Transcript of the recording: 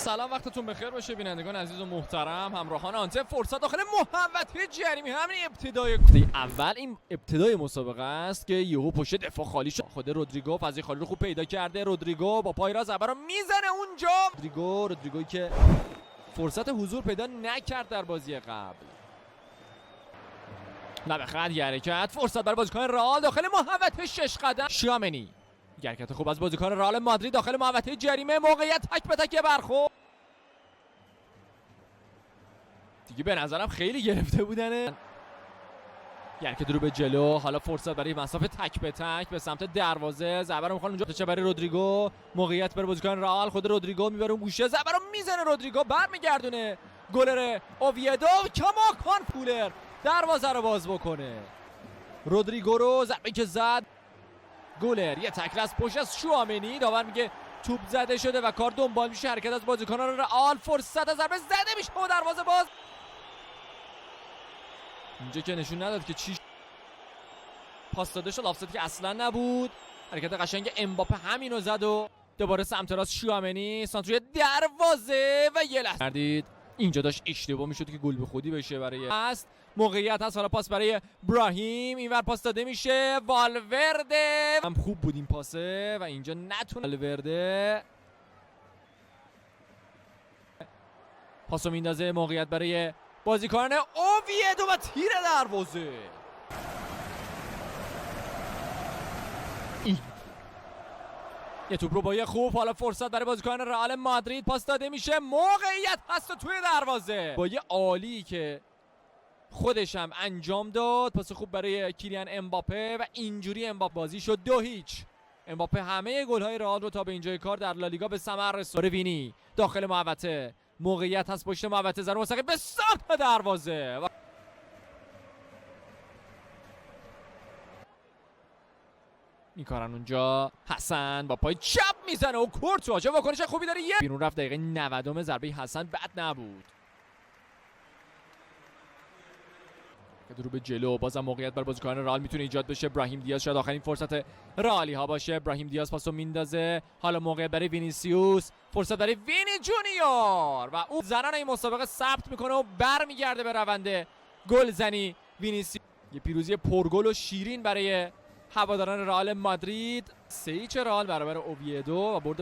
سلام، وقتتون بخیر باشه بینندگان عزیز و محترم. همراهان آنتن فرصت داخل محوطه جریمه. همین ابتدای مسابقه است که یهو پشت دفاع خالی شد. خود رودریگو فضای خالی رو خوب پیدا کرده. رودریگو با پای راست ضربه رو میزنه اونجا. رودریگویی که فرصت حضور پیدا نکرد در بازی قبل. لبه خط حرکت، فرصت برای بازیکن رئال داخل محوطه 6 قدم. شامنی حرکت خوب از بازیکن رئال مادرید داخل محوطه جریمه. موقعیت تک به تک برخورد. دیگه به نظرم خیلی گرفته بودنه. حرکت رو به جلو، حالا فرصت برای مسافه تک به تک به سمت دروازه. ضربه رو میخوان اونجا چه برای رودریگو. موقعیت برای بازیکن رئال. خود رودریگو میبره اون گوشه، ضربه رو میزنه. رودریگو برمیگردونه. گلر اوویدو کماکان پولر دروازه رو باز بکنه. رودریگو رو ضربه که زد گلر، یه تکل از پشت از شوامنی. داور میگه توپ زده شده و کار دنبال میشه. حرکت از بازیکنان رئال، فرصت از ضربه زده میشه و دروازه باز. اینجا که نشون نداد که چی پاس داده شد، آفساید که اصلا نبود. حرکت قشنگ امباپه همینو زد و دوباره سمت راست شوامنی سانتروی دروازه و یه لحظه کردید اینجا داشت اشتباه میشد که گل به خودی بشه. برای است موقعیت هست، حالا پاس برای ابراهیم، اینور پاس داده میشه. والورده هم خوب بود این پاسه و اینجا نتونه. والورده پاسو میندازه. موقعیت برای بازیکن اوویدو و تیر دروازه. یه توپ رو با یه خوب، حالا فرصت برای بازیکن رئال مادرید، پاس داده میشه. موقعیت هست توی دروازه با یه عالی که خودش هم انجام داد. پاس خوب برای کیلیان امباپه و اینجوری امباپه بازی شد 2-0. امباپه همه گل‌های رئال رو تا به اینجای کار در لالیگا به ثمر رسوند. وینی داخل محوطه، موقعیت هست پشت محوطه، ضربه مستقیم به سمت دروازه. میکارن اونجا. حسن با پای چپ میزنه و کورتوا چه واکنش خوبی داره. بیرون رفت. دقیقه 90 ضربه حسن بد نبود. که رو به جلو، بازم موقعیت بر بازیکن رئال میتونه ایجاد بشه. ابراهیم دیاز شاید آخرین فرصت رئالی ها باشه. ابراهیم دیاز پاسو میندازه. حالا موقعیت برای وینیسیوس، فرصت برای وینی جونیور و اون زنان این مسابقه ثبت میکنه و برمیگرده به روند گلزنی. وینیسیوس یه پیروزی پرگل و شیرین برای هواداران رئال مادرید. 3-0 رئال برابر اوویدو و برد